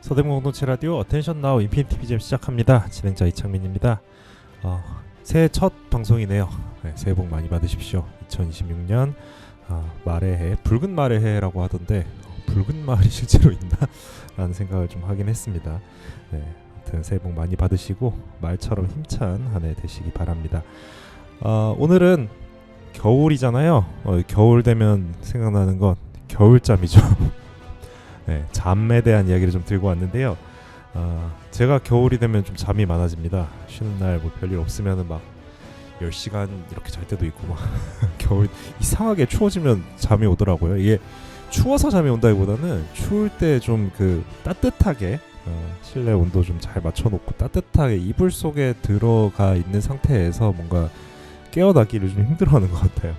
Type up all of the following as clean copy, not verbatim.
서대문 공동체 라디오 어텐션 나우 인피니티 BGM 시작합니다. 진행자 이창민입니다. 새해 첫 방송이네요. 네, 새해 복 많이 받으십시오. 2026년 말의 해, 붉은 말의 해라고 하던데 붉은 말이 실제로 있나? 라는 생각을 좀 하긴 했습니다. 네, 아무튼 새해 복 많이 받으시고 말처럼 힘찬 한 해 되시기 바랍니다. 오늘은 겨울이잖아요. 겨울 되면 생각나는 건 겨울잠이죠. 네, 잠에 대한 이야기를 좀 들고 왔는데요. 제가 겨울이 되면 좀 잠이 많아집니다. 쉬는 날 뭐 별일 없으면은 막 10시간 이렇게 잘 때도 있고 막 겨울 이상하게 추워지면 잠이 오더라고요. 이게 추워서 잠이 온다기보다는 추울 때 좀 그 따뜻하게 실내 온도 좀 잘 맞춰놓고 따뜻하게 이불 속에 들어가 있는 상태에서 뭔가 깨어나기를 좀 힘들어하는 것 같아요.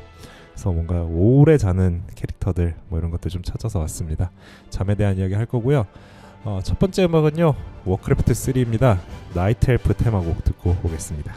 그래서 뭔가 오래 자는 캐릭터들 뭐 이런 것들 좀 찾아서 왔습니다. 잠에 대한 이야기 할 거고요. 첫 번째 음악은요, 워크래프트 3입니다. 나이트 엘프 테마곡 듣고 오겠습니다.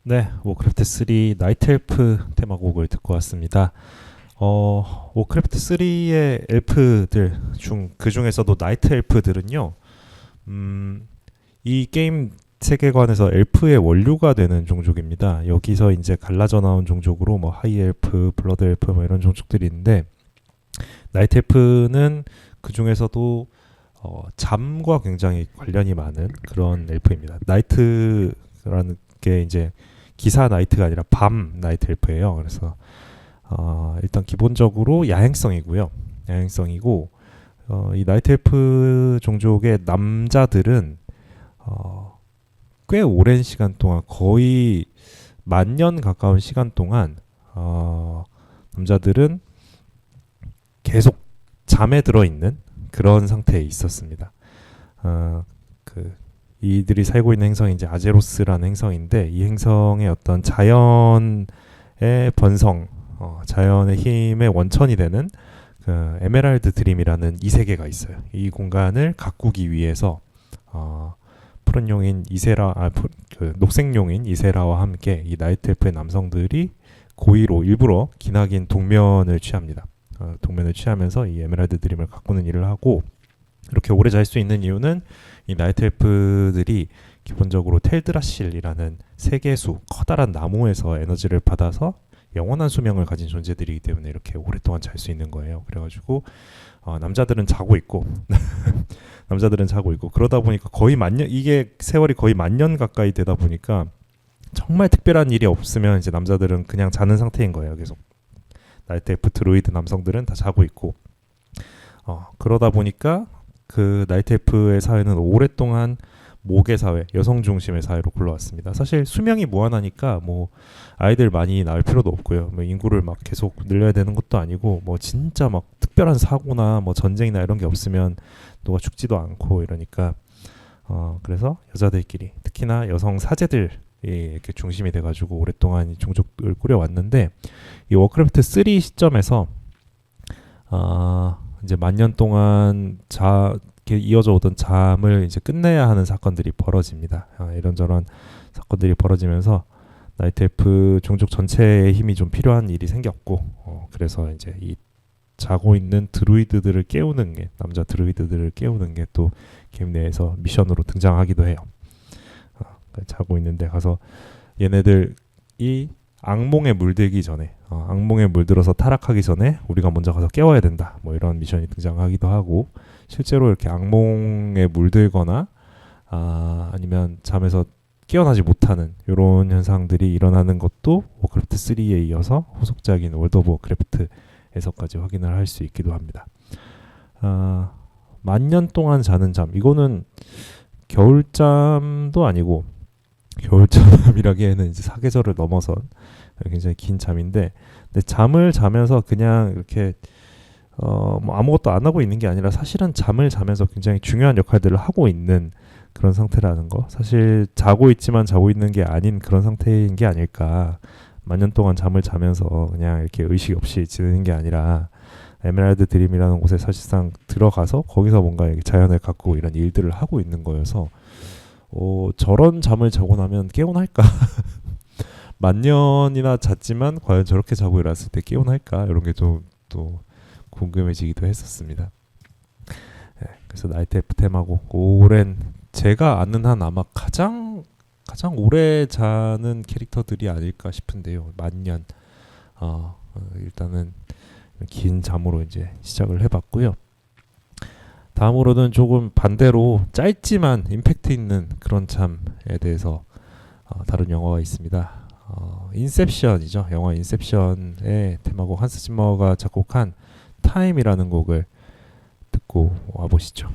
네, 워크래프트 3 나이트 엘프 테마곡을 듣고 왔습니다. 워크래프트 3의 엘프들 그 중에서도 나이트 엘프들은요, 이 게임 세계관에서 엘프의 원류가 되는 종족입니다. 여기서 이제 갈라져 나온 종족으로 뭐 하이 엘프, 블러드 엘프 뭐 이런 종족들이 있는데, 나이트 엘프는 그 중에서도 잠과 굉장히 관련이 많은 그런 엘프입니다. 나이트라는 게 이제 기사 나이트가 아니라 밤 나이트 엘프예요. 그래서 일단 기본적으로 야행성이고요. 야행성이고 이 나이트 엘프 종족의 남자들은 꽤 오랜 시간 동안 거의 10,000년 가까운 시간 동안 남자들은 계속 잠에 들어 있는 그런 상태에 있었습니다. 이들이 살고 있는 행성이 이제 아제로스라는 행성인데 이 행성의 어떤 자연의 번성, 자연의 힘의 원천이 되는 그 에메랄드 드림이라는 이 세계가 있어요. 이 공간을 가꾸기 위해서 푸른 용인 녹색 용인 이세라와 함께 이 나이트 엘프의 남성들이 고의로 일부러 기나긴 동면을 취합니다. 동면을 취하면서 이 에메랄드 드림을 가꾸는 일을 하고 이렇게 오래 잘 수 있는 이유는 이 나이트 엘프들이 기본적으로 텔드라실이라는 세계수 커다란 나무에서 에너지를 받아서 영원한 수명을 가진 존재들이기 때문에 이렇게 오랫동안 잘 수 있는 거예요. 그래가지고 남자들은 자고 있고 남자들은 자고 있고 그러다 보니까 거의 10,000년, 이게 세월이 거의 10,000년 가까이 되다 보니까 정말 특별한 일이 없으면 이제 남자들은 그냥 자는 상태인 거예요. 계속 나이트 엘프 드루이드 남성들은 다 자고 있고 그러다 보니까 그 나이트 엘프의 사회는 오랫동안 모계 사회, 여성 중심의 사회로 굴러왔습니다. 사실 수명이 무한하니까 뭐 아이들 많이 낳을 필요도 없고요. 뭐 인구를 막 계속 늘려야 되는 것도 아니고 뭐 진짜 막 특별한 사고나 뭐 전쟁이나 이런 게 없으면 누가 죽지도 않고 이러니까 그래서 여자들끼리 특히나 여성 사제들이 이렇게 중심이 돼가지고 오랫동안 이 종족을 꾸려왔는데 이 워크래프트 3 시점에서 이제 10,000년 동안 이어져 오던 잠을 이제 끝내야 하는 사건들이 벌어집니다. 이런저런 사건들이 벌어지면서 나이트 엘프 종족 전체의 힘이 좀 필요한 일이 생겼고 그래서 이제 이 자고 있는 드루이드들을 깨우는 게 남자 드루이드들을 깨우는 게 또 게임 내에서 미션으로 등장하기도 해요. 자고 있는데 가서 얘네들이 악몽에 물들기 전에 악몽에 물들어서 타락하기 전에 우리가 먼저 가서 깨워야 된다. 뭐 이런 미션이 등장하기도 하고 실제로 이렇게 악몽에 물들거나 아니면 잠에서 깨어나지 못하는 이런 현상들이 일어나는 것도 워크래프트 3에 이어서 후속작인 월드 오브 워크래프트에서까지 확인을 할 수 있기도 합니다. 10,000년 동안 자는 잠, 이거는 겨울잠도 아니고 겨울잠이라기에는 이제 사계절을 넘어선 굉장히 긴 잠인데, 근데 잠을 자면서 그냥 이렇게 뭐 아무것도 안 하고 있는 게 아니라 사실은 잠을 자면서 굉장히 중요한 역할들을 하고 있는 그런 상태라는 거. 사실 자고 있지만 자고 있는 게 아닌 그런 상태인 게 아닐까. 10,000년 동안 잠을 자면서 그냥 이렇게 의식 없이 지내는 게 아니라 에메랄드 드림이라는 곳에 사실상 들어가서 거기서 뭔가 자연을 가꾸고 이런 일들을 하고 있는 거여서 저런 잠을 자고 나면 깨어날까? 10,000년이나 잤지만 과연 저렇게 자고 일어났을 때 깨어날까? 이런 게 좀 또 궁금해지기도 했었습니다. 네, 그래서 나이트 엘프 테마고 오랜 제가 아는 한 아마 가장 오래 자는 캐릭터들이 아닐까 싶은데요. 10,000년. 일단은 긴 잠으로 이제 시작을 해봤고요. 다음으로는 조금 반대로 짧지만 임팩트 있는 그런 잠에 대해서 다룬 영화가 있습니다. 인셉션이죠. 영화 인셉션의 테마곡 한스 짐머가 작곡한 타임이라는 곡을 듣고 와보시죠.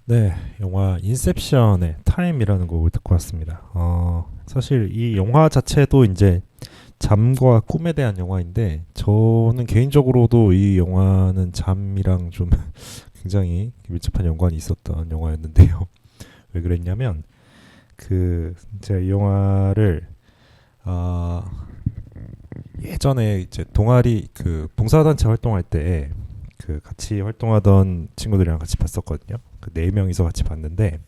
네, 영화 인셉션의 타임이라는 곡을 듣고 왔습니다. 사실 이 영화 자체도 이제 잠과 꿈에 대한 영화인데 저는 개인적으로도 이 영화는 잠이랑 좀 굉장히 밀접한 연관이 있었던 영화였는데요. 왜 그랬냐면 제가 이 영화를 어, 예전에 이제 동아리 봉사단체 활동할 때 같이 활동하던 친구들이랑 같이 봤었거든요. 네 명이서 같이 봤는데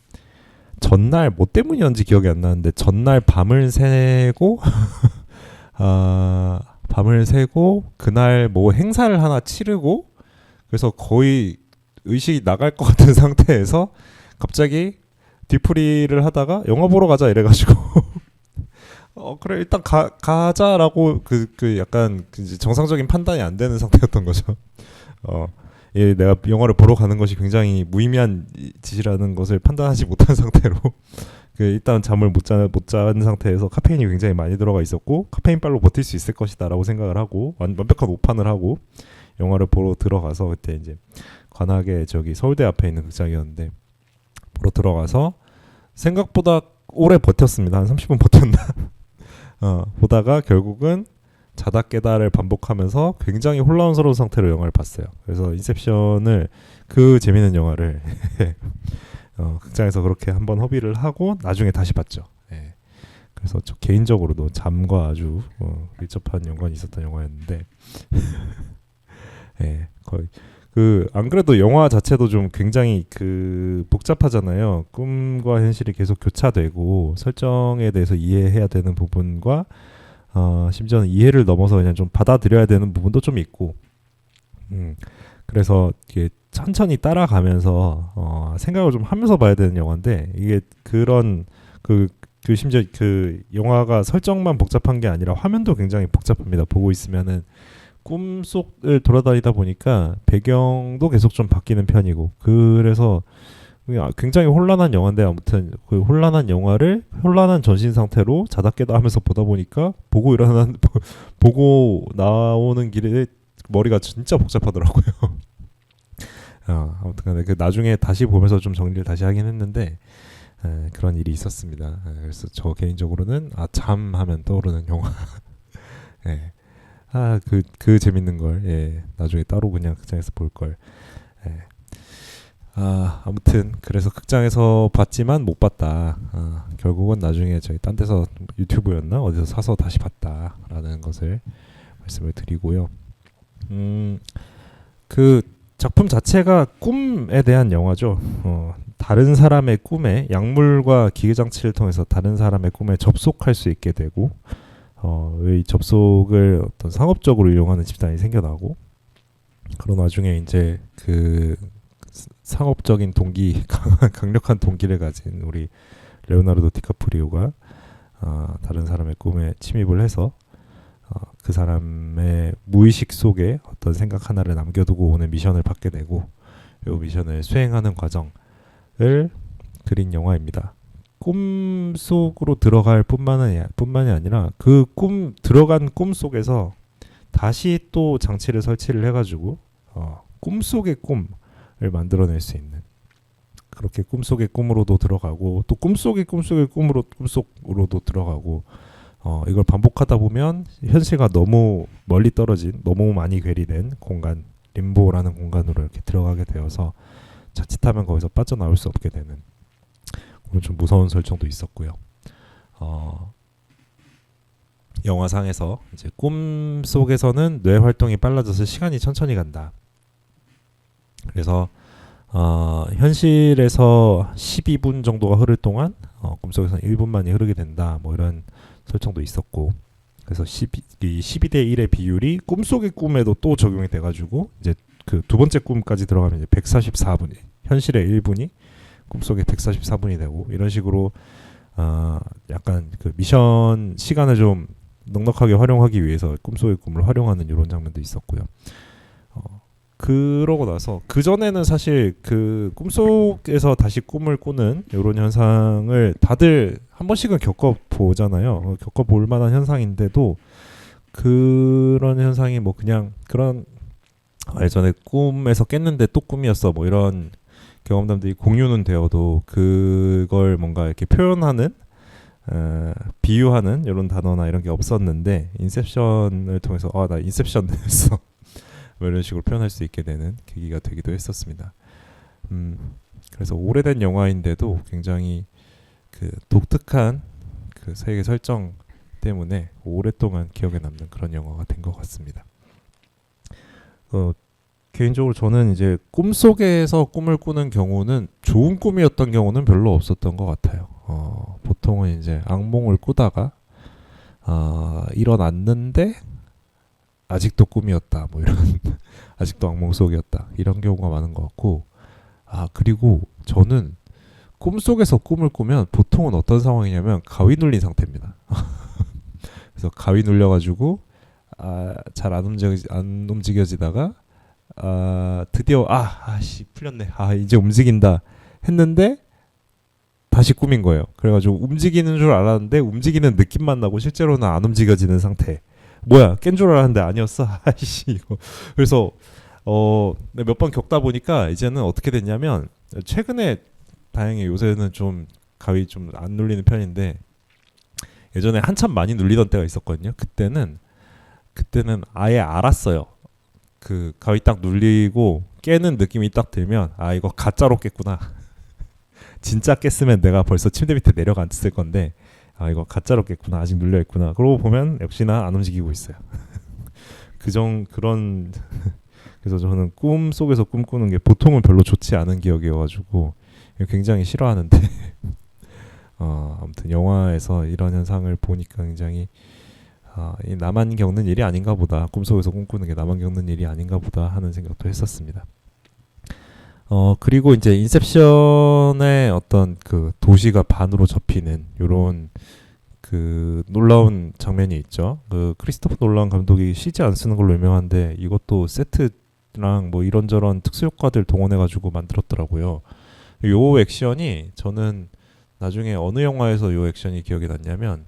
전날 뭐 때문이었는지 기억이 안 나는데 전날 밤을 새고 밤을 새고 그날 뭐 행사를 하나 치르고 그래서 거의 의식이 나갈 것 같은 상태에서 갑자기 뒤풀이를 하다가 영화 보러 가자 이래가지고 그래 일단 가자라고 약간 이제 정상적인 판단이 안 되는 상태였던 거죠. 내가 영화를 보러 가는 것이 굉장히 무의미한 짓이라는 것을 판단하지 못한 상태로 일단 잠을 못 잔 상태에서 카페인이 굉장히 많이 들어가 있었고 카페인빨로 버틸 수 있을 것이다라고 생각을 하고 완벽한 오판을 하고 영화를 보러 들어가서 그때 이제 관악에 저기 서울대 앞에 있는 극장이었는데 보러 들어가서 생각보다 오래 버텼습니다. 한 30분 버텼나? 보다가 결국은 자다 깨다를 반복하면서 굉장히 혼란스러운 상태로 영화를 봤어요. 그래서 인셉션을 재밌는 영화를 극장에서 그렇게 한번 허비를 하고 나중에 다시 봤죠. 예. 그래서 저 개인적으로도 잠과 아주 밀접한 연관이 있었던 영화였는데 예, 거의 안 그래도 영화 자체도 좀 굉장히 복잡하잖아요. 꿈과 현실이 계속 교차되고 설정에 대해서 이해해야 되는 부분과 심지어는 이해를 넘어서 그냥 좀 받아들여야 되는 부분도 좀 있고 그래서 이게 천천히 따라가면서 생각을 좀 하면서 봐야 되는 영화인데 이게 그런 심지어 영화가 설정만 복잡한 게 아니라 화면도 굉장히 복잡합니다. 보고 있으면은 꿈속을 돌아다니다 보니까 배경도 계속 좀 바뀌는 편이고 그래서 굉장히 혼란한 영화인데 아무튼 혼란한 영화를 혼란한 전신 상태로 자다 깨다 하면서 보다 보니까 보고 나오는 길에 머리가 진짜 복잡하더라고요. 아무튼 간에 나중에 다시 보면서 좀 정리를 다시 하긴 했는데 그런 일이 있었습니다. 그래서 저 개인적으로는 잠 하면 떠오르는 영화. 예. 재밌는 걸 나중에 따로 그냥 극장에서 볼 걸. 예. 아무튼 그래서 극장에서 봤지만 못 봤다. 결국은 나중에 저희 딴 데서 유튜브였나 어디서 사서 다시 봤다라는 것을 말씀을 드리고요. 작품 자체가 꿈에 대한 영화죠. 다른 사람의 꿈에 약물과 기계장치를 통해서 다른 사람의 꿈에 접속할 수 있게 되고 이 접속을 어떤 상업적으로 이용하는 집단이 생겨나고 그런 와중에 이제 상업적인 동기 강력한 동기를 가진 우리 레오나르도 디카프리오가 다른 사람의 꿈에 침입을 해서 그 사람의 무의식 속에 어떤 생각 하나를 남겨두고 오는 미션을 받게 되고 이 미션을 수행하는 과정을 그린 영화입니다. 꿈 속으로 들어갈 뿐만이 아니라 들어간 꿈 속에서 다시 또 장치를 설치를 해가지고 꿈속의 꿈을 만들어낼 수 있는 그렇게 꿈속의 꿈으로도 들어가고 또 꿈속의 꿈속으로도 들어가고 이걸 반복하다 보면 현실과 너무 멀리 떨어진 너무 많이 괴리된 공간 림보라는 공간으로 이렇게 들어가게 되어서 자칫하면 거기서 빠져나올 수 없게 되는 좀 무서운 설정도 있었고요. 영화상에서 이제 꿈 속에서는 뇌 활동이 빨라져서 시간이 천천히 간다. 그래서 현실에서 12분 정도가 흐를 동안 꿈속에서는 1분만이 흐르게 된다. 뭐 이런 설정도 있었고 그래서 12대 1의 비율이 꿈속의 꿈에도 또 적용이 돼가지고 이제 두 번째 꿈까지 들어가면 이제 144분이 현실의 1분이 꿈속에 144분이 되고 이런 식으로 약간 미션 시간을 좀 넉넉하게 활용하기 위해서 꿈속의 꿈을 활용하는 이런 장면도 있었고요. 그러고 나서 그전에는 사실 꿈속에서 다시 꿈을 꾸는 이런 현상을 다들 한 번씩은 겪어보잖아요. 겪어볼 만한 현상인데도 그런 현상이 뭐 그냥 그런 예전에 꿈에서 깼는데 또 꿈이었어 뭐 이런 경험담들이 공유는 되어도 그걸 뭔가 이렇게 표현하는 비유하는 이런 단어나 이런 게 없었는데 인셉션을 통해서 나 인셉션 했어 뭐 이런 식으로 표현할 수 있게 되는 계기가 되기도 했었습니다. 그래서 오래된 영화인데도 굉장히 그 독특한 그 세계 설정 때문에 오랫동안 기억에 남는 그런 영화가 된 것 같습니다. 개인적으로 저는 이제 꿈속에서 꿈을 꾸는 경우는 좋은 꿈이었던 경우는 별로 없었던 것 같아요. 보통은 이제 악몽을 꾸다가 일어났는데 아직도 꿈이었다 뭐 이런 아직도 악몽 속이었다 이런 경우가 많은 것 같고 그리고 저는 꿈속에서 꿈을 꾸면 보통은 어떤 상황이냐면 가위 눌린 상태입니다. 그래서 가위 눌려가지고 잘 안 움직여지다가 드디어 풀렸네 이제 움직인다 했는데 다시 꿈인 거예요. 그래가지고 움직이는 줄 알았는데 움직이는 느낌만 나고 실제로는 안 움직여지는 상태. 뭐야 깬 줄 알았는데 아니었어. 이거. 그래서 몇 번 겪다 보니까 이제는 어떻게 됐냐면 최근에 다행히 요새는 좀 가위 좀 안 눌리는 편인데 예전에 한참 많이 눌리던 때가 있었거든요. 그때는 아예 알았어요. 그 가위 딱 눌리고 깨는 느낌이 딱 들면 이거 가짜로 깼구나. 진짜 깼으면 내가 벌써 침대 밑에 내려갔을 건데 이거 가짜로 깼구나. 아직 눌려있구나. 그러고 보면 역시나 안 움직이고 있어요. 그런 그래서 저는 꿈속에서 꿈꾸는 게 보통은 별로 좋지 않은 기억이어가지고 굉장히 싫어하는데 아무튼 영화에서 이런 현상을 보니까 굉장히 나만 겪는 일이 아닌가 보다. 꿈속에서 꿈꾸는 게 나만 겪는 일이 아닌가 보다 하는 생각도 했었습니다. 그리고 이제 인셉션의 어떤 그 도시가 반으로 접히는 요런 그 놀라운 장면이 있죠. 그 크리스토퍼 놀란 감독이 CG 안 쓰는 걸로 유명한데 이것도 세트랑 뭐 이런저런 특수 효과들 동원해 가지고 만들었더라고요. 요 액션이 저는 나중에 어느 영화에서 요 액션이 기억이 났냐면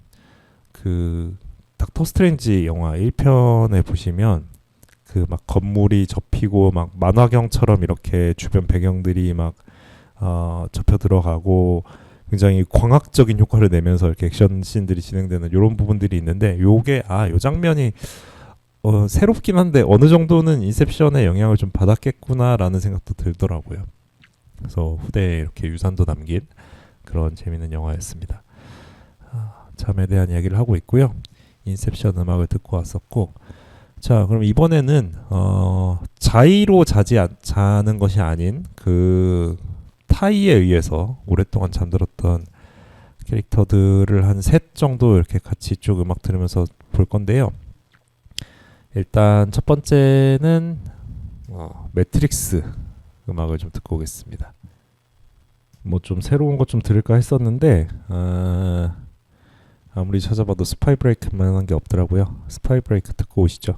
그 닥터 스트레인지 영화 1편에 보시면 그 막 건물이 접히고 막 만화경처럼 이렇게 주변 배경들이 막 접혀 들어가고 굉장히 광학적인 효과를 내면서 이렇게 액션 씬들이 진행되는 이런 부분들이 있는데 요게 요 장면이 새롭긴 한데 어느 정도는 인셉션의 영향을 좀 받았겠구나라는 생각도 들더라고요. 그래서 후대에 이렇게 유산도 남긴 그런 재미있는 영화였습니다. 잠에 대한 이야기를 하고 있고요. 인셉션 음악을 듣고 왔었고 자 그럼 이번에는 자의로 자는 것이 아닌 그 타의에 의해서 오랫동안 잠들었던 캐릭터들을 한 셋 정도 이렇게 같이 쭉 음악 들으면서 볼 건데요. 일단 첫 번째는 매트릭스 음악을 좀 듣고 오겠습니다. 뭐 좀 새로운 것 좀 들을까 했었는데 아무리 찾아봐도 스파이 브레이크만 한 게 없더라고요. 스파이 브레이크 듣고 오시죠.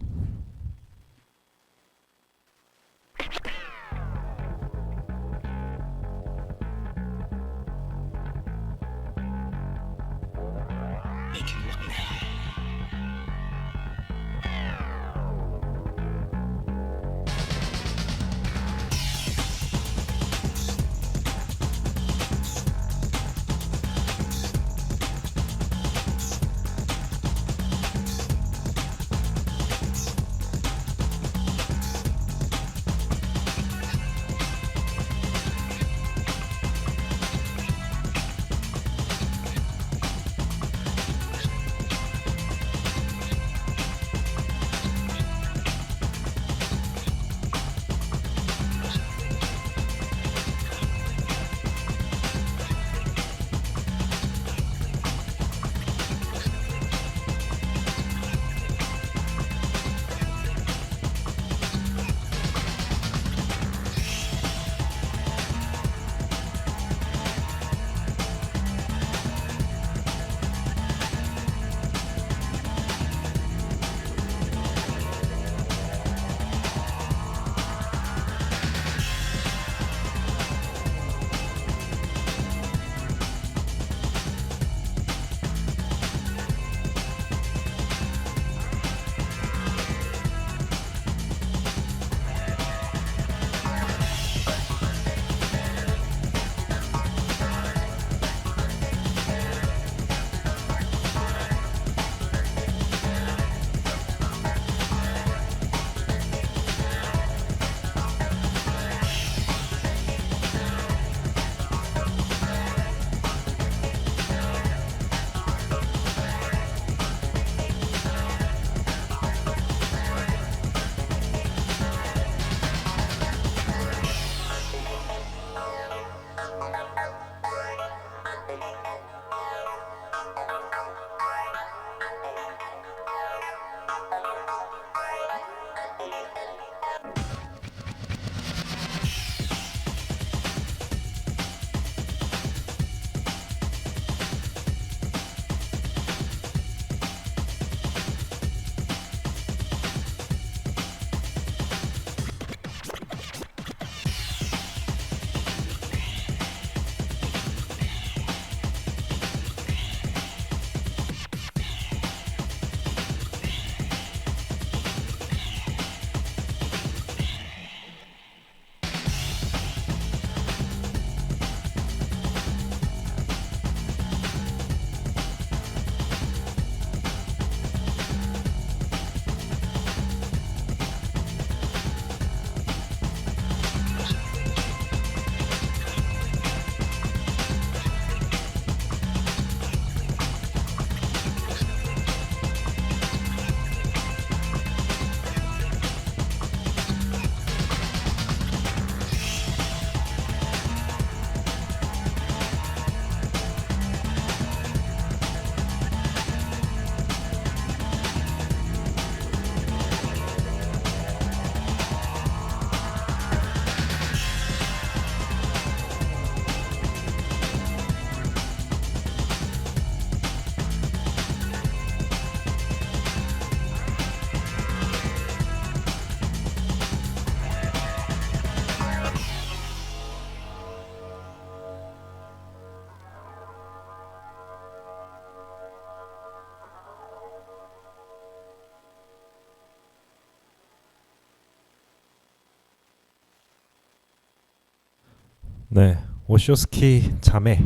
네, 오쇼스키 자매.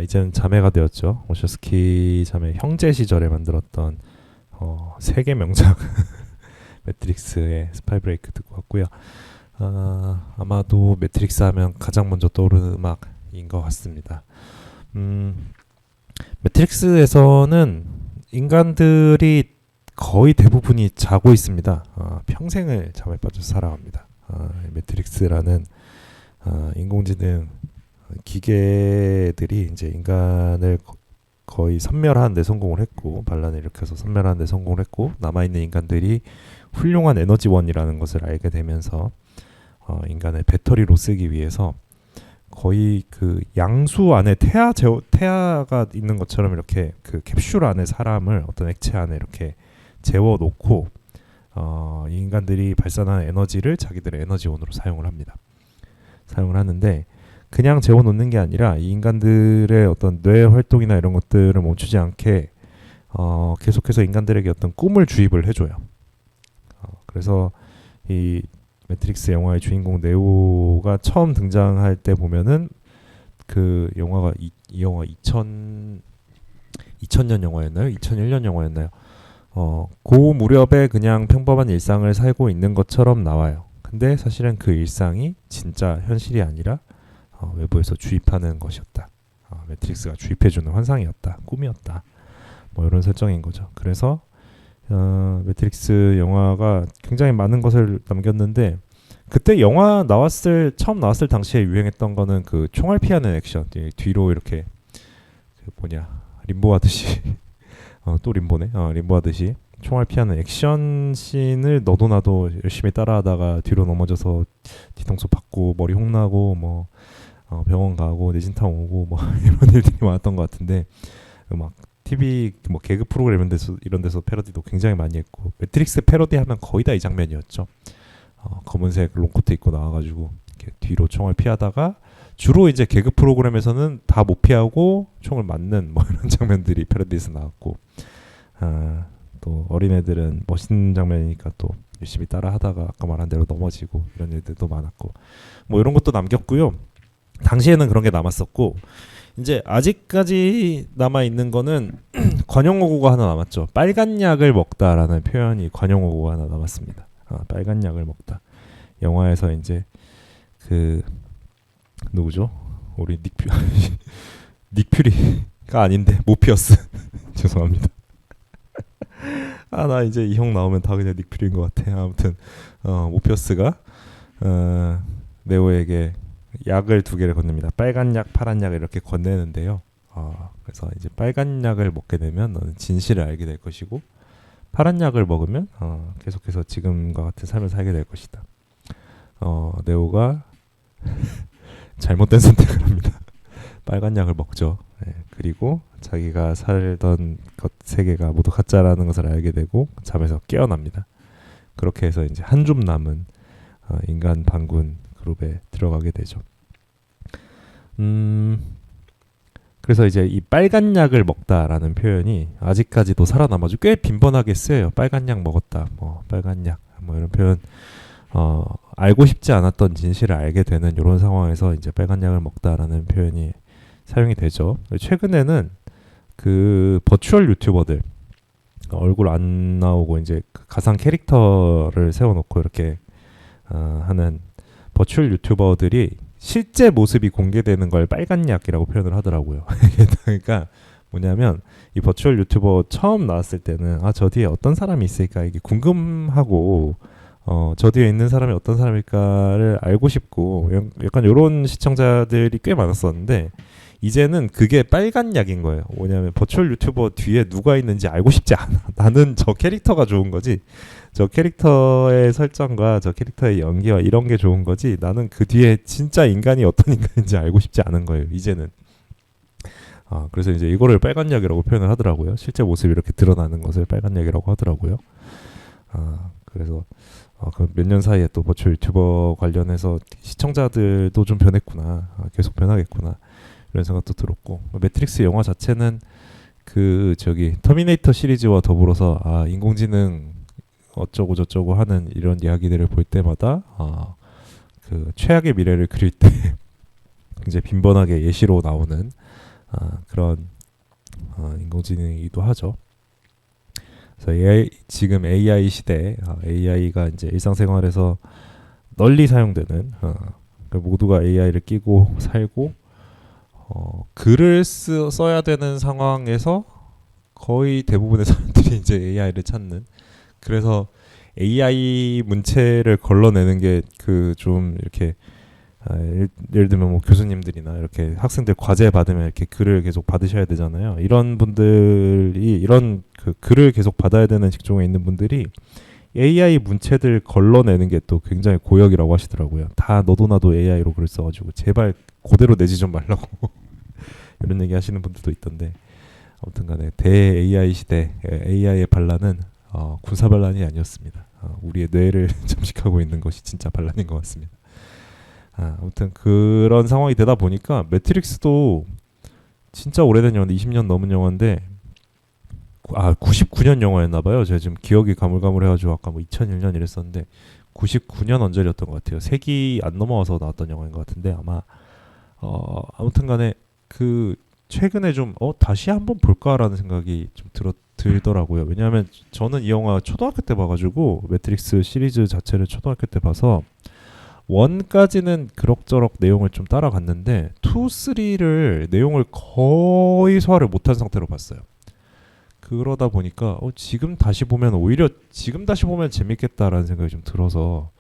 이제는 자매가 되었죠. 오쇼스키 자매 형제 시절에 만들었던 세계 명작 매트릭스의 스파이 브레이크 듣고 왔고요. 아마도 매트릭스 하면 가장 먼저 떠오르는 음악인 것 같습니다. 매트릭스에서는 인간들이 거의 대부분이 자고 있습니다. 평생을 잠에 빠져서 살아갑니다. 매트릭스라는 인공지능 기계들이 이제 인간을 거의 섬멸하는 데 성공을 했고, 반란을 일으켜서 섬멸하는 데 성공을 했고, 남아있는 인간들이 훌륭한 에너지원이라는 것을 알게 되면서 인간을 배터리로 쓰기 위해서 거의 그 양수 안에 태아가 있는 것처럼 이렇게 그 캡슐 안에 사람을 어떤 액체 안에 이렇게 재워놓고 인간들이 발산하는 에너지를 자기들의 에너지원으로 사용을 합니다. 사용을 하는데, 그냥 재워놓는 게 아니라 이 인간들의 어떤 뇌 활동이나 이런 것들을 멈추지 않게 계속해서 인간들에게 어떤 꿈을 주입을 해줘요. 그래서 이 매트릭스 영화의 주인공 네오가 처음 등장할 때 보면은 그 영화가 이 영화 2000년 영화였나요? 2001년 영화였나요? 그 무렵에 그냥 평범한 일상을 살고 있는 것처럼 나와요. 근데 사실은 그 일상이 진짜 현실이 아니라 외부에서 주입하는 것이었다. 매트릭스가 주입해주는 환상이었다. 꿈이었다. 뭐 이런 설정인 거죠. 그래서 매트릭스 영화가 굉장히 많은 것을 남겼는데, 그때 영화 처음 나왔을 당시에 유행했던 거는 그 총알 피하는 액션, 뒤로 이렇게 림보 하듯이 또 림보네. 림보 하듯이 총알 피하는 액션 씬을 너도 나도 열심히 따라하다가 뒤로 넘어져서 뒤통수 받고 머리 홍나고 뭐 병원 가고 뇌진탕 오고 뭐 이런 일들이 많았던 것 같은데, 막 TV 뭐 개그 프로그램 이런 데서 패러디도 굉장히 많이 했고, 매트릭스 패러디 하면 거의 다 이 장면이었죠. 검은색 롱코트 입고 나와가지고 이렇게 뒤로 총을 피하다가, 주로 이제 개그 프로그램에서는 다 못 피하고 총을 맞는 뭐 이런 장면들이 패러디에서 나왔고, 또 어린애들은 멋있는 장면이니까 또 열심히 따라하다가 아까 말한 대로 넘어지고 이런 일들도 많았고, 뭐 이런 것도 남겼고요. 당시에는 그런 게 남았었고, 이제 아직까지 남아 있는 거는 관용어구가 하나 남았죠. 빨간 약을 먹다라는 표현이 관용어구가 하나 남았습니다. 빨간 약을 먹다. 영화에서 이제 그 누구죠? 우리 닉퓨리가 아닌데 모피어스. 죄송합니다. 나 이제 이 형 나오면 다 그냥 닉퓨리인 것 같아. 아무튼 모피어스가 네오에게 약을 2개를 건넵니다. 빨간 약, 파란 약을 이렇게 건네는데요. 그래서 이제 빨간 약을 먹게 되면 너는 진실을 알게 될 것이고, 파란 약을 먹으면 계속해서 지금과 같은 삶을 살게 될 것이다. 네오가 잘못된 선택을 합니다. 빨간 약을 먹죠. 네, 그리고 자기가 살던 것 세계가 모두 가짜라는 것을 알게 되고 잠에서 깨어납니다. 그렇게 해서 이제 한 줌 남은 인간 반군 그룹에 들어가게 되죠. 그래서 이제 이 빨간 약을 먹다라는 표현이 아직까지도 살아남아서 꽤 빈번하게 쓰여요. 빨간 약 먹었다, 뭐 빨간 약, 뭐 이런 표현. 알고 싶지 않았던 진실을 알게 되는 이런 상황에서 이제 빨간 약을 먹다라는 표현이 사용이 되죠. 최근에는 그 버추얼 유튜버들, 얼굴 안 나오고 이제 그 가상 캐릭터를 세워놓고 이렇게 하는 버추얼 유튜버들이 실제 모습이 공개되는 걸 빨간 약이라고 표현을 하더라고요. 그러니까 뭐냐면, 이 버추얼 유튜버 처음 나왔을 때는 저 뒤에 어떤 사람이 있을까 이게 궁금하고, 저 뒤에 있는 사람이 어떤 사람일까를 알고 싶고, 약간 이런 시청자들이 꽤 많았었는데, 이제는 그게 빨간 약인 거예요. 뭐냐면 버추얼 유튜버 뒤에 누가 있는지 알고 싶지 않아. 나는 저 캐릭터가 좋은 거지, 저 캐릭터의 설정과 저 캐릭터의 연기와 이런 게 좋은 거지, 나는 그 뒤에 진짜 인간이 어떤 인간인지 알고 싶지 않은 거예요, 이제는. 그래서 이제 이거를 빨간 약이라고 표현을 하더라고요. 실제 모습이 이렇게 드러나는 것을 빨간 약이라고 하더라고요. 그래서 그 몇 년 사이에 또 버추얼 유튜버 관련해서 시청자들도 좀 변했구나, 계속 변하겠구나, 이런 생각도 들었고, 매트릭스 영화 자체는 그 터미네이터 시리즈와 더불어서 인공지능 어쩌고 저쩌고 하는 이런 이야기들을 볼 때마다 그 최악의 미래를 그릴 때 굉장히 빈번하게 예시로 나오는 그런 인공지능이기도 하죠. 그래서 지금 AI 시대, AI가 이제 일상생활에서 널리 사용되는 모두가 AI를 끼고 살고 글을 써야 되는 상황에서 거의 대부분의 사람들이 이제 AI를 찾는, 그래서 AI 문체를 걸러내는 게 그 좀 이렇게 예를 들면 뭐 교수님들이나 이렇게 학생들 과제 받으면 이렇게 글을 계속 받으셔야 되잖아요. 이런 분들이 이런 그 글을 계속 받아야 되는 직종에 있는 분들이 AI 문체들 걸러내는 게 또 굉장히 고역이라고 하시더라고요. 다 너도 나도 AI로 글 써가지고 제발 그대로 내지 좀 말라고 이런 얘기 하시는 분들도 있던데, 아무튼간에 대 AI 시대 AI의 반란은 군사 반란이 아니었습니다. 우리의 뇌를 잠식하고 있는 것이 진짜 반란인 것 같습니다. 아무튼 그런 상황이 되다 보니까 매트릭스도 진짜 오래된 영화인데 20년 넘은 영화인데 99년 영화였나봐요. 제가 지금 기억이 가물가물해가지고 아까 뭐 2001년 이랬었는데 99년 언저리였던 것 같아요. 세기 안 넘어와서 나왔던 영화인 것 같은데 아마 아무튼간에 그 최근에 좀 다시 한번 볼까라는 생각이 좀 들더라고요. 왜냐하면 저는 이 영화 초등학교 때 봐가지고 매트릭스 시리즈 자체를 초등학교 때 봐서 1까지는 그럭저럭 내용을 좀 따라갔는데 2, 3를 내용을 거의 소화를 못한 상태로 봤어요. 그러다 보니까 지금 다시 보면 오히려 지금 다시 보면 재밌겠다라는 생각이 좀 들어서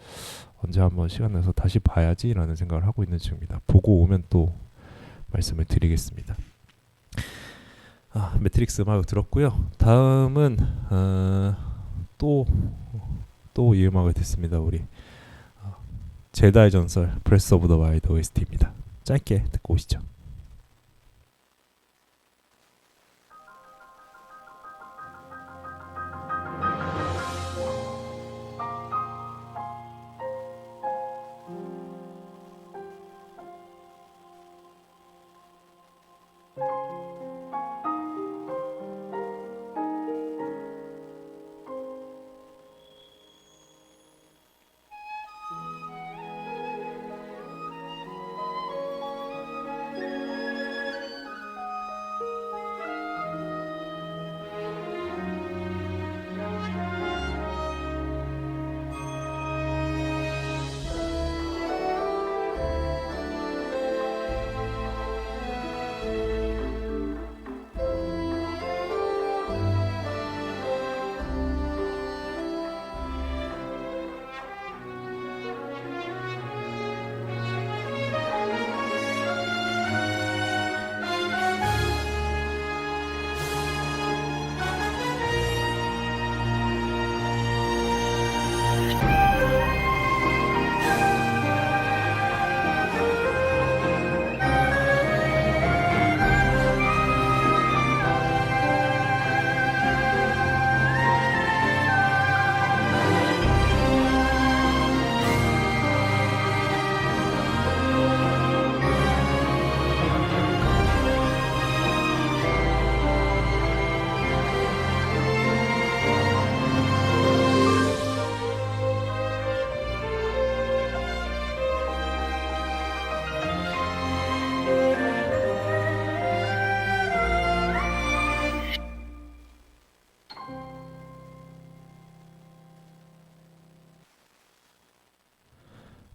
언제 한번 시간 내서 다시 봐야지라는 생각을 하고 있는 중입니다. 보고 오면 또 말씀을 드리겠습니다. 매트릭스 음악 들었고요. 다음은 또 이 음악을 듣습니다. 우리 제다의 전설 브레스 오브 더 와일드 OST입니다. 짧게 듣고 오시죠.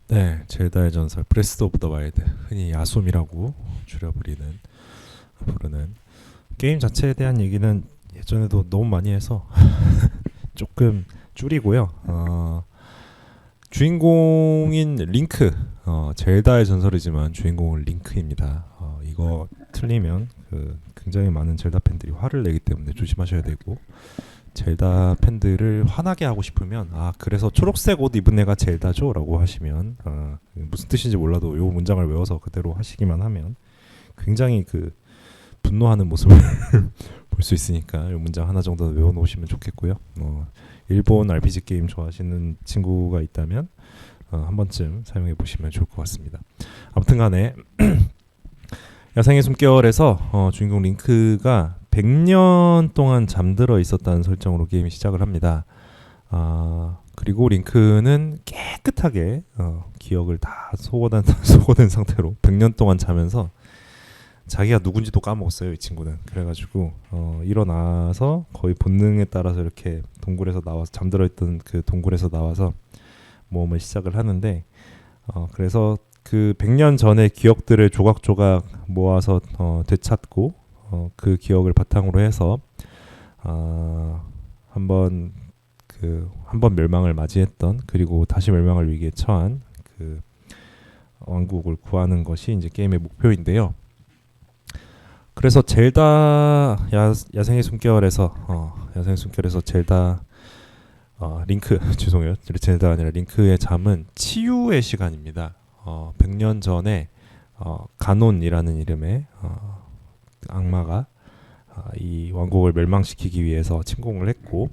네, 젤다의 전설 브레스 오브 더 와일드, 흔히 야숨이라고 부르는 게임 자체에 대한 얘기는 예전에도 너무 많이 해서 조금 줄이고요. 주인공인 링크, 젤다의 전설이지만 주인공은 링크입니다. 이거 틀리면 굉장히 많은 젤다 팬들이 화를 내기 때문에 조심하셔야 되고, 젤다 팬들을 화나게 하고 싶으면 그래서 초록색 옷 입은 애가 젤다죠? 라고 하시면 무슨 뜻인지 몰라도 요 문장을 외워서 그대로 하시기만 하면 굉장히 분노하는 모습을 볼 수 있으니까 요 문장 하나 정도 외워놓으시면 좋겠고요. 일본 RPG 게임 좋아하시는 친구가 있다면 한 번쯤 사용해 보시면 좋을 것 같습니다. 아무튼 간에 야생의 숨결에서 주인공 링크가 100년 동안 잠들어 있었다는 설정으로 게임이 시작을 합니다. 그리고 링크는 깨끗하게 기억을 다 소거된 상태로 100년 동안 자면서 자기가 누군지도 까먹었어요, 이 친구는. 그래가지고 일어나서 거의 본능에 따라서 이렇게 동굴에서 나와서 잠들어 있던 그 동굴에서 나와서 모험을 시작을 하는데 그래서 그 100년 전의 기억들을 조각조각 모아서 되찾고 그 기억을 바탕으로 해서 한번 멸망을 맞이했던, 그리고 다시 멸망을 위기에 처한 그 왕국을 구하는 것이 이제 게임의 목표인데요. 그래서 젤다 야생의 숨결에서 젤다 링크 죄송해요. 젤다가 아니라 링크의 잠은 치유의 시간입니다. 100년 전에 가논이라는 이름의 악마가 이 왕국을 멸망시키기 위해서 침공을 했고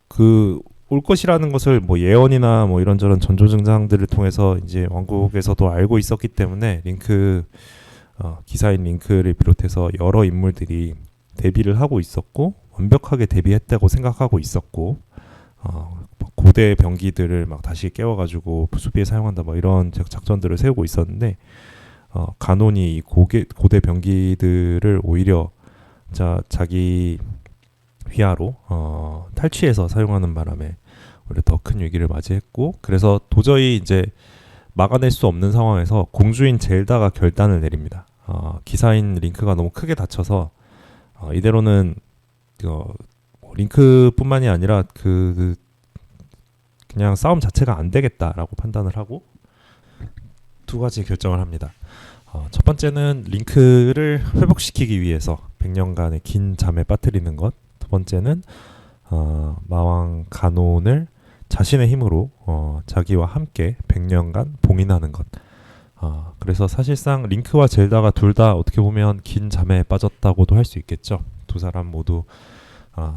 그 올 것이라는 것을 뭐 예언이나 뭐 이런저런 전조증상들을 통해서 이제 왕국에서도 알고 있었기 때문에 링크 기사인 링크를 비롯해서 여러 인물들이 대비를 하고 있었고 완벽하게 대비했다고 생각하고 있었고 고대 병기들을 막 다시 깨워가지고 수비에 사용한다 뭐 이런 작전들을 세우고 있었는데 가논이 이 고대 병기들을 오히려 자기 휘하로 탈취해서 사용하는 바람에 오히려 더 큰 위기를 맞이했고, 그래서 도저히 이제 막아낼 수 없는 상황에서 공주인 젤다가 결단을 내립니다. 기사인 링크가 너무 크게 다쳐서 이대로는 링크뿐만이 아니라 그냥 싸움 자체가 안 되겠다라고 판단을 하고 두 가지 결정을 합니다. 첫 번째는 링크를 회복시키기 위해서 100년간의 긴 잠에 빠뜨리는 것. 두 번째는 마왕 가논을 자신의 힘으로 자기와 함께 100년간 봉인하는 것. 그래서 사실상 링크와 젤다가 둘 다 어떻게 보면 긴 잠에 빠졌다고도 할 수 있겠죠. 두 사람 모두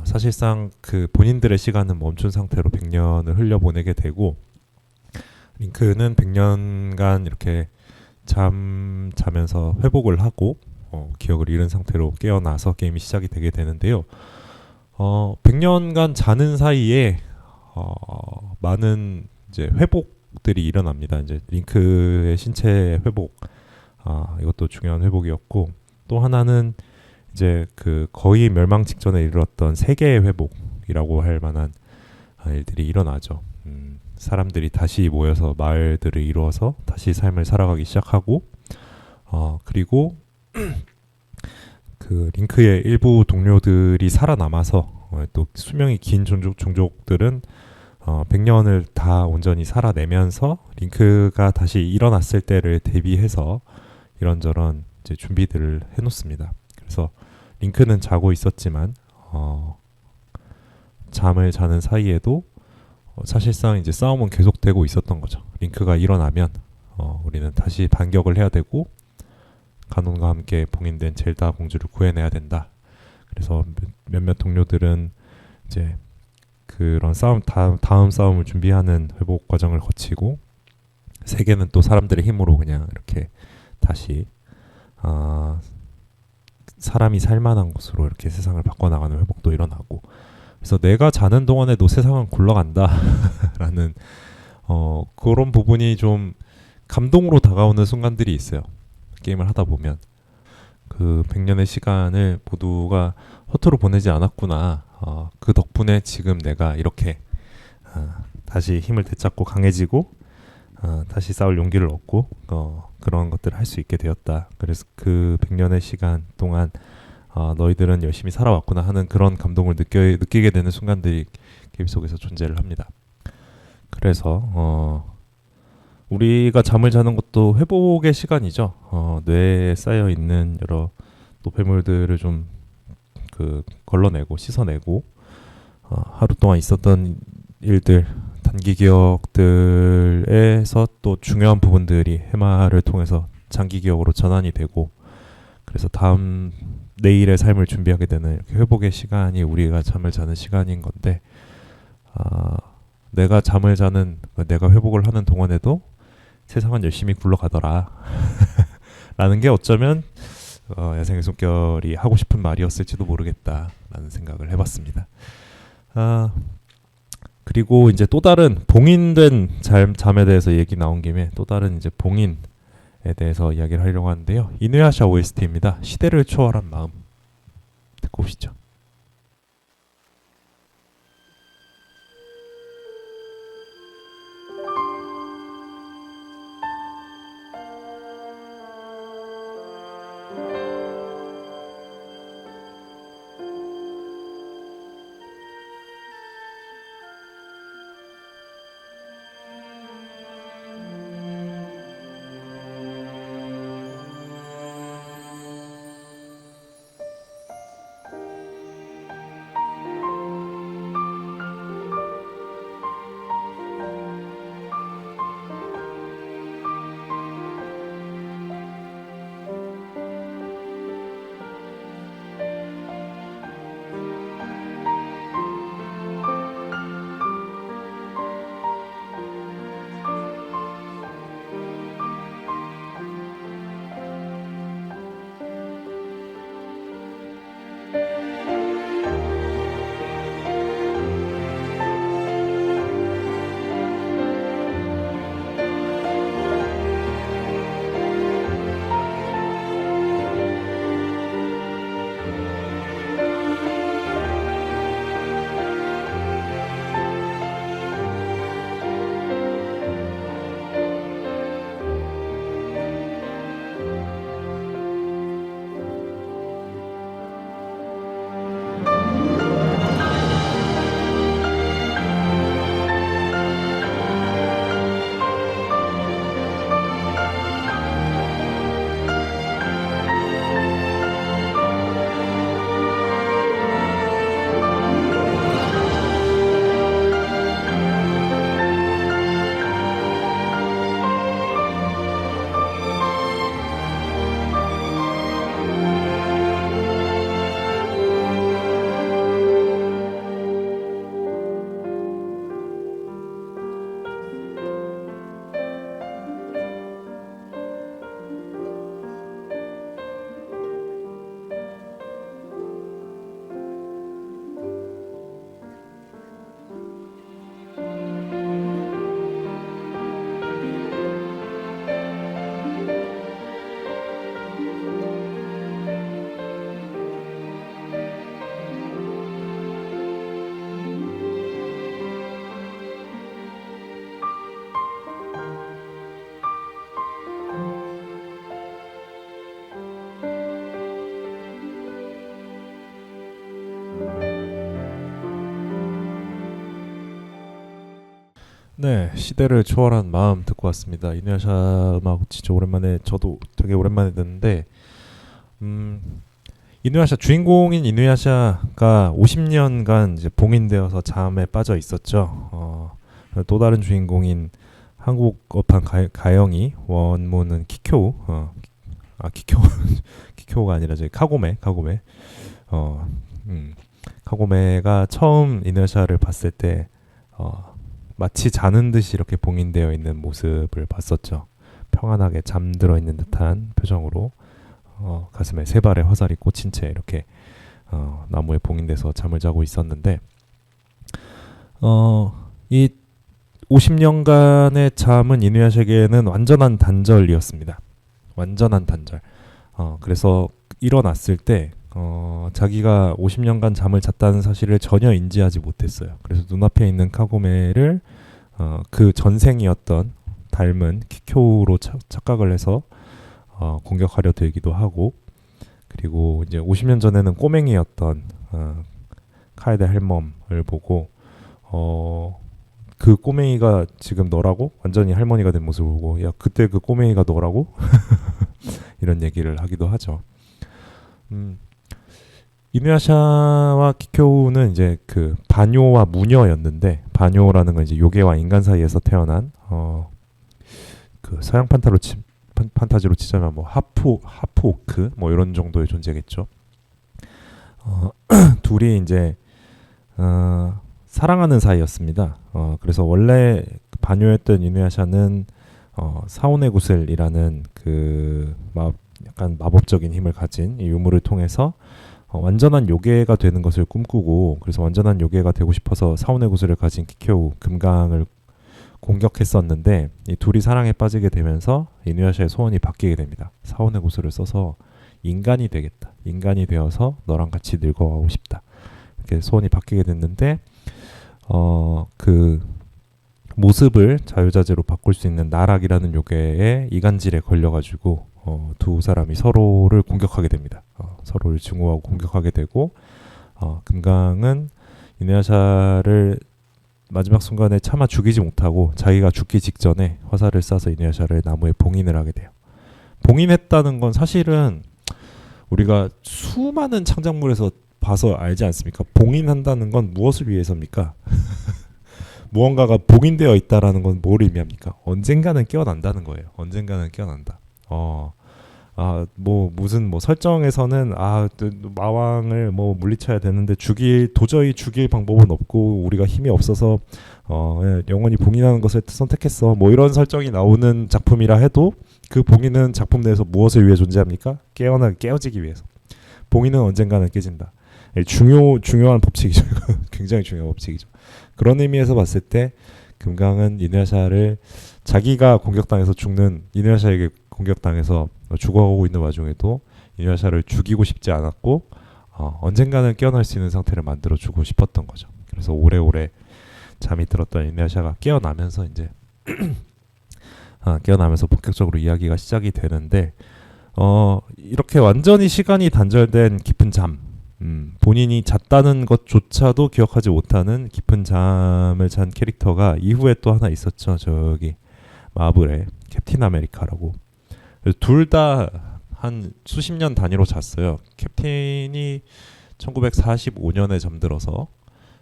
사실상 그 본인들의 시간은 멈춘 상태로 100년을 흘려보내게 되고, 링크는 100년간 이렇게 자면서 회복을 하고 기억을 잃은 상태로 깨어나서 게임이 시작이 되게 되는데요. 100년간 자는 사이에 많은 이제 회복들이 일어납니다. 이제 링크의 신체 회복, 이것도 중요한 회복이었고, 또 하나는 이제 그 거의 멸망 직전에 이르렀던 세계의 회복이라고 할 만한 일들이 일어나죠. 사람들이 다시 모여서 마을들을 이루어서 다시 삶을 살아가기 시작하고, 그리고 그 링크의 일부 동료들이 살아남아서 또 수명이 긴 종족들은 100년을 다 온전히 살아내면서 링크가 다시 일어났을 때를 대비해서 이런저런 이제 준비들을 해놓습니다. 그래서 링크는 자고 있었지만 잠을 자는 사이에도 사실상 이제 싸움은 계속되고 있었던 거죠. 링크가 일어나면 우리는 다시 반격을 해야 되고 가논과 함께 봉인된 젤다 공주를 구해내야 된다. 그래서 몇몇 동료들은 이제 그런 다음 싸움을 준비하는 회복 과정을 거치고, 세계는 또 사람들의 힘으로 그냥 이렇게 다시 사람이 살만한 곳으로 이렇게 세상을 바꿔나가는 회복도 일어나고, 그래서 내가 자는 동안에도 세상은 굴러간다 라는 그런 부분이 좀 감동으로 다가오는 순간들이 있어요. 게임을 하다 보면 그 100년의 시간을 모두가 허투루 보내지 않았구나. 그 덕분에 지금 내가 이렇게 다시 힘을 되찾고 강해지고 다시 싸울 용기를 얻고 그런 것들을 할 수 있게 되었다. 그래서 그 100년의 시간 동안 너희들은 열심히 살아왔구나 하는 그런 감동을 느끼게 되는 순간들이 게임 속에서 존재를 합니다. 그래서 우리가 잠을 자는 것도 회복의 시간이죠. 뇌에 쌓여 있는 여러 노폐물들을 좀 걸러내고 씻어내고 하루 동안 있었던 일들, 단기 기억들에서 또 중요한 부분들이 해마를 통해서 장기 기억으로 전환이 되고, 그래서 다음 내일의 삶을 준비하게 되는 이렇게 회복의 시간이 우리가 잠을 자는 시간인 건데, 내가 회복을 하는 동안에도 세상은 열심히 굴러가더라 라는 게 어쩌면 야생의 숨결이 하고 싶은 말이었을지도 모르겠다 라는 생각을 해봤습니다. 그리고 이제 또 다른 봉인된 잠에 대해서 얘기 나온 김에 또 다른 이제 봉인에 대해서 이야기를 하려고 하는데요. 이누야샤 OST입니다. 시대를 초월한 마음 듣고 오시죠. 네, 시대를 초월한 마음 듣고 왔습니다. 이누야샤 음악 진짜 오랜만에 저도 되게 오랜만에 듣는데 이누야샤 주인공인 이누야샤가 50년간 이제 봉인되어서 잠에 빠져 있었죠. 또 다른 주인공인 한국 어판 가영이 원문은 키쿄우 키쿄 키쿄우가 아니라 저기 카고메 카고메가 처음 이누야샤를 봤을 때 마치 자는 듯이 이렇게 봉인되어 있는 모습을 봤었죠. 평안하게 잠들어 있는 듯한 표정으로 가슴에 세 발의 화살이 꽂힌 채 이렇게 나무에 봉인돼서 잠을 자고 있었는데 이 50년간의 잠은 이누야샤에게는 완전한 단절이었습니다. 완전한 단절. 그래서 일어났을 때 자기가 50년간 잠을 잤다는 사실을 전혀 인지하지 못했어요. 그래서 눈앞에 있는 카고메를 그 전생이었던 닮은 키쿄로 착각을 해서 공격하려 들기도 하고, 그리고 이제 50년 전에는 꼬맹이였던 카에데 할멈을 보고 그 꼬맹이가 지금 너라고? 완전히 할머니가 된 모습을 보고, 야 그때 그 꼬맹이가 너라고? 이런 얘기를 하기도 하죠. 이누야샤와 키쿄우는 이제 그 바뇨와 무녀였는데, 바뇨라는 건 이제 요괴와 인간 사이에서 태어난 그 서양 판타지로 치자면 뭐 하프오크 뭐 이런 정도의 존재겠죠. 둘이 이제 사랑하는 사이였습니다. 그래서 원래 바뇨였던 이누야샤는 사오네 구슬이라는 그 약간 마법적인 힘을 가진 이 유물을 통해서 완전한 요괴가 되는 것을 꿈꾸고, 그래서 완전한 요괴가 되고 싶어서 사원의 구슬을 가진 키kyou 금강을 공격했었는데, 이 둘이 사랑에 빠지게 되면서 이누야샤의 소원이 바뀌게 됩니다. 사원의 구슬을 써서 인간이 되겠다. 인간이 되어서 너랑 같이 늙어가고 싶다. 이렇게 소원이 바뀌게 됐는데, 그 모습을 자유자재로 바꿀 수 있는 나락이라는 요괴의 이간질에 걸려가지고 두 사람이 서로를 공격하게 됩니다. 서로를 증오하고 공격하게 되고, 금강은 이누야샤를 마지막 순간에 차마 죽이지 못하고 자기가 죽기 직전에 화살을 쏴서 이누야샤를 나무에 봉인을 하게 돼요. 봉인했다는 건 사실은 우리가 수많은 창작물에서 봐서 알지 않습니까? 봉인한다는 건 무엇을 위해서입니까? 무언가가 봉인되어 있다라는 건 뭘 의미합니까? 언젠가는 깨어난다는 거예요. 언젠가는 깨어난다. 뭐 무슨 뭐 설정에서는 마왕을 뭐 물리쳐야 되는데 도저히 죽일 방법은 없고 우리가 힘이 없어서 영원히 봉인하는 것을 선택했어. 뭐 이런 설정이 나오는 작품이라 해도 그 봉인은 작품 내에서 무엇을 위해 존재합니까? 깨어지기 위해서. 봉인은 언젠가는 깨진다. 중요한 법칙이죠. 굉장히 중요한 법칙이죠. 그런 의미에서 봤을 때 금강은 이누야샤를 자기가 공격당해서 죽는 이누야샤에게 공격당해서 죽어가고 있는 와중에도 이누야샤를 죽이고 싶지 않았고 언젠가는 깨어날 수 있는 상태를 만들어주고 싶었던 거죠. 그래서 오래오래 잠이 들었던 이누야샤가 깨어나면서 이제 깨어나면서 본격적으로 이야기가 시작이 되는데 이렇게 완전히 시간이 단절된 깊은 잠, 본인이 잤다는 것조차도 기억하지 못하는 깊은 잠을 잔 캐릭터가 이후에 또 하나 있었죠. 저기 마블의 캡틴 아메리카라고. 둘 다 한 수십 년 단위로 잤어요. 캡틴이 1945년에 잠들어서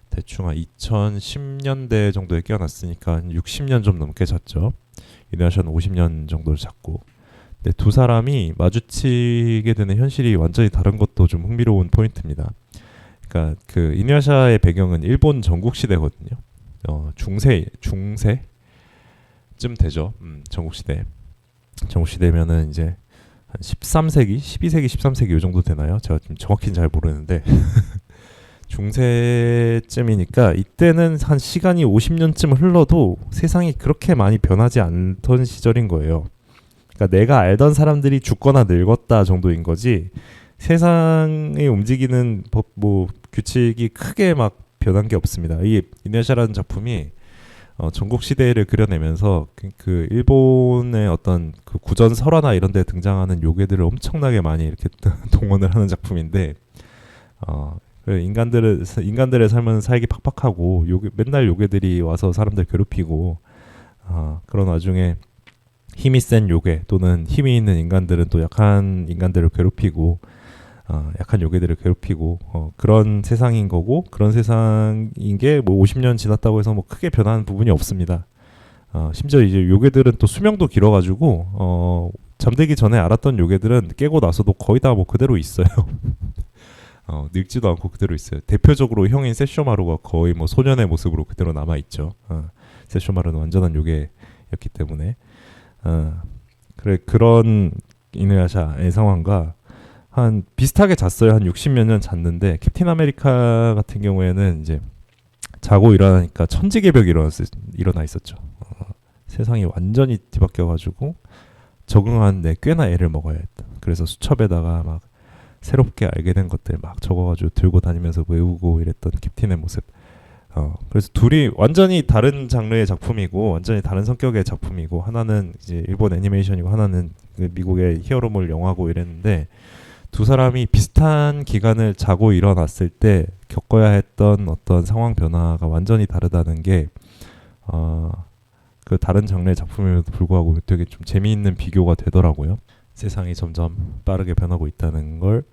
대충 한 2010년대 정도에 깨어났으니까 한 60년 좀 넘게 잤죠. 이누야샤는 50년 정도를 잤고. 근데 두 사람이 마주치게 되는 현실이 완전히 다른 것도 좀 흥미로운 포인트입니다. 그러니까 그 이누야샤의 배경은 일본 전국 시대거든요. 중세쯤 되죠. 전국 시대면은 이제 한 13세기, 12세기, 13세기 이 정도 되나요? 제가 좀 정확히는 잘 모르는데 중세쯤이니까 이때는 한 시간이 50년쯤 흘러도 세상이 그렇게 많이 변하지 않던 시절인 거예요. 그러니까 내가 알던 사람들이 죽거나 늙었다 정도인 거지 세상이 움직이는 법, 규칙이 크게 막 변한 게 없습니다. 이 이누야샤라는 작품이 전국 시대를 그려내면서 그 일본의 어떤 그 구전 설화나 이런 데 등장하는 요괴들을 엄청나게 많이 이렇게 동원을 하는 작품인데 인간들의 삶은 살기 팍팍하고 맨날 요괴들이 와서 사람들 괴롭히고 그런 와중에 힘이 센 요괴 또는 힘이 있는 인간들은 또 약한 인간들을 괴롭히고 약한 요괴들을 괴롭히고 그런 세상인 거고, 그런 세상인 게 뭐 50년 지났다고 해서 뭐 크게 변하는 부분이 없습니다. 심지어 이제 요괴들은 또 수명도 길어가지고 잠들기 전에 알았던 요괴들은 깨고 나서도 거의 다 뭐 그대로 있어요. 늙지도 않고 그대로 있어요. 대표적으로 형인 세쇼마루가 거의 뭐 소년의 모습으로 그대로 남아 있죠. 세쇼마루는 완전한 요괴였기 때문에. 그런 이누야샤의 상황과 한 비슷하게 잤어요. 한 60몇 년 잤는데 캡틴 아메리카 같은 경우에는 이제 자고 일어나니까 천지개벽이 일어나 있었죠. 세상이 완전히 뒤바뀌어가지고 적응하는데 꽤나 애를 먹어야 했다. 그래서 수첩에다가 막 새롭게 알게 된 것들 막 적어가지고 들고 다니면서 외우고 이랬던 캡틴의 모습. 그래서 둘이 완전히 다른 장르의 작품이고 완전히 다른 성격의 작품이고, 하나는 이제 일본 애니메이션이고 하나는 미국의 히어로물 영화고 이랬는데, 두 사람이 비슷한 기간을 자고 일어났을 때 겪어야 했던 어떤 상황 변화가 완전히 다르다는 게 그 다른 장르의 작품임에도 불구하고 되게 좀 재미있는 비교가 되더라고요. 세상이 점점 빠르게 변하고 있다는 걸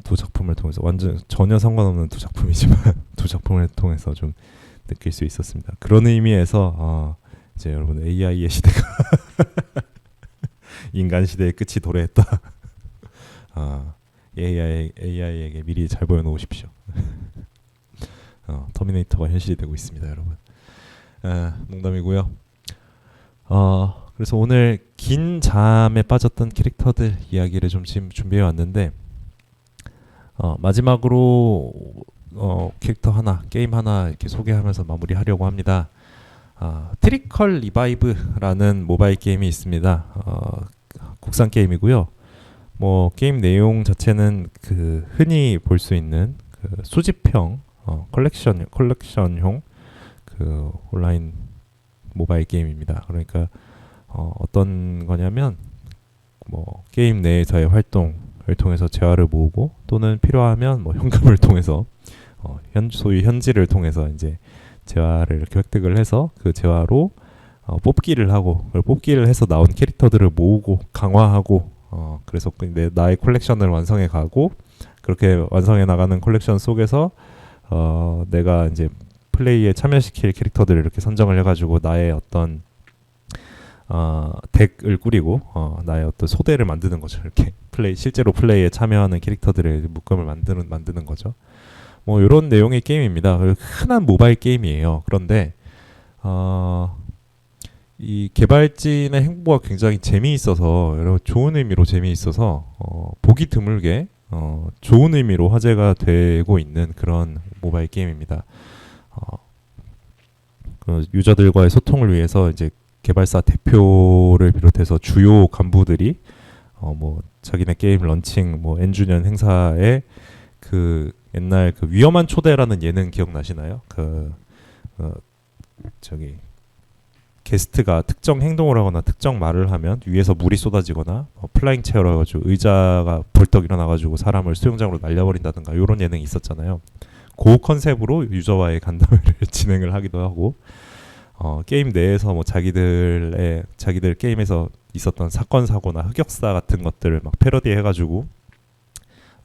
두 작품을 통해서, 완전 전혀 상관없는 두 작품이지만 두 작품을 통해서 좀 느낄 수 있었습니다. 그런 의미에서 이제 여러분 AI의 시대가 인간 시대의 끝이 도래했다. AI에게 미리 잘 보여놓으십시오. 터미네이터가 현실이 되고 있습니다, 여러분. 농담이고요. 그래서 오늘 긴 잠에 빠졌던 캐릭터들 이야기를 좀 지금 준비해 왔는데, 마지막으로 캐릭터 하나, 게임 하나 이렇게 소개하면서 마무리하려고 합니다. 트리컬 리바이브라는 모바일 게임이 있습니다. 국산 게임이고요. 뭐 게임 내용 자체는 그 흔히 볼 수 있는 그 수집형 컬렉션형 그 온라인 모바일 게임입니다. 그러니까 어떤 거냐면 뭐 게임 내에서의 활동을 통해서 재화를 모으고 또는 필요하면 뭐 현금을 통해서 소위 현질을 통해서 이제 재화를 이렇게 획득을 해서 그 재화로 뽑기를 하고 뽑기를 해서 나온 캐릭터들을 모으고 강화하고 그래서 나의 콜렉션을 완성해 가고 그렇게 완성해 나가는 콜렉션 속에서 내가 이제 플레이에 참여시킬 캐릭터들을 이렇게 선정을 해가지고 나의 어떤 덱을 꾸리고 나의 어떤 소대를 만드는 거죠. 이렇게 실제로 플레이에 참여하는 캐릭터들의 묶음을 만드는 거죠. 뭐 이런 내용의 게임입니다. 흔한 모바일 게임이에요. 그런데 이 개발진의 행보가 굉장히 재미있어서 여러 좋은 의미로 재미있어서 보기 드물게 좋은 의미로 화제가 되고 있는 그런 모바일 게임입니다. 그 유저들과의 소통을 위해서 이제 개발사 대표를 비롯해서 주요 간부들이 뭐 자기네 게임 런칭 뭐 N주년 행사에 그 옛날 그 위험한 초대라는 예능 기억나시나요? 저기 게스트가 특정 행동을 하거나 특정 말을 하면 위에서 물이 쏟아지거나 플라잉 체어로 해가지고 의자가 벌떡 일어나가지고 사람을 수영장으로 날려버린다든가 이런 예능이 있었잖아요. 그 컨셉으로 유저와의 간담회를 진행을 하기도 하고 게임 내에서 뭐 자기들 게임에서 있었던 사건 사고나 흑역사 같은 것들을 막 패러디 해가지고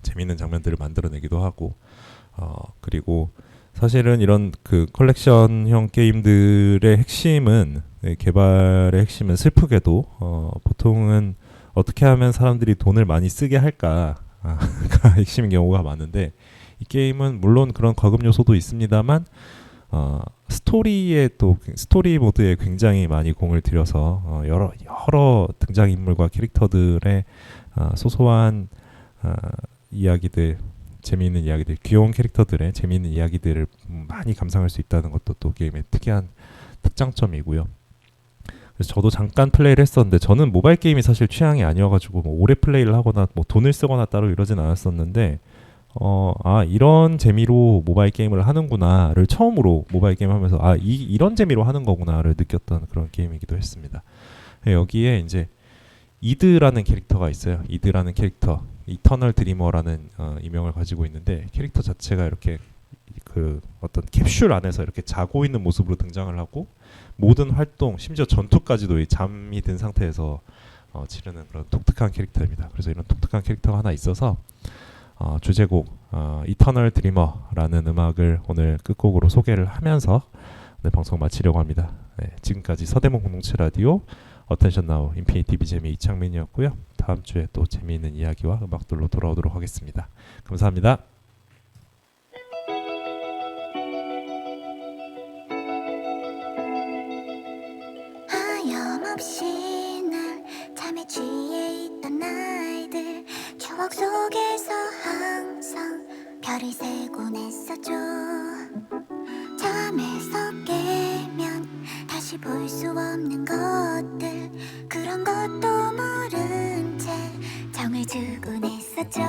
재밌는 장면들을 만들어내기도 하고 그리고 사실은 이런 그 컬렉션형 게임들의 핵심은 개발의 핵심은 슬프게도 보통은 어떻게 하면 사람들이 돈을 많이 쓰게 할까가 핵심인 경우가 많은데 이 게임은 물론 그런 과금 요소도 있습니다만 스토리 모드에 굉장히 많이 공을 들여서 여러 등장 인물과 캐릭터들의 소소한 이야기들, 재미있는 이야기들, 귀여운 캐릭터들의 재미있는 이야기들을 많이 감상할 수 있다는 것도 또 게임의 특이한 특장점이고요. 그래서 저도 잠깐 플레이를 했었는데 저는 모바일 게임이 사실 취향이 아니어가지고 뭐 오래 플레이를 하거나 뭐 돈을 쓰거나 따로 이러진 않았었는데 이런 재미로 모바일 게임을 하는구나를 처음으로 모바일 게임 하면서 이런 재미로 하는 거구나를 느꼈던 그런 게임이기도 했습니다. 여기에 이제 이드라는 캐릭터가 있어요. 이드라는 캐릭터, 이터널 드리머라는 이명을 가지고 있는데 캐릭터 자체가 이렇게 그 어떤 캡슐 안에서 이렇게 자고 있는 모습으로 등장을 하고 모든 활동, 심지어 전투까지도 잠이 든 상태에서 치르는 그런 독특한 캐릭터입니다. 그래서 이런 독특한 캐릭터가 하나 있어서 주제곡 이터널 드리머라는 음악을 오늘 끝곡으로 소개를 하면서 오늘 방송 마치려고 합니다. 네, 지금까지 서대문 공동체 라디오 어텐션 나우 인피니티 BGM의 이창민이었고요. 다음 주에 또 재미있는 이야기와 음악들로 돌아오도록 하겠습니다. 감사합니다. 하염없이 날 잠에 취해 있던 날들 추억 속에서 항상 별을 세곤 했었죠. 잠에서 깨면 다시 볼 수 없는 것들 그런 것도 모른 채 정을 주곤 했었죠.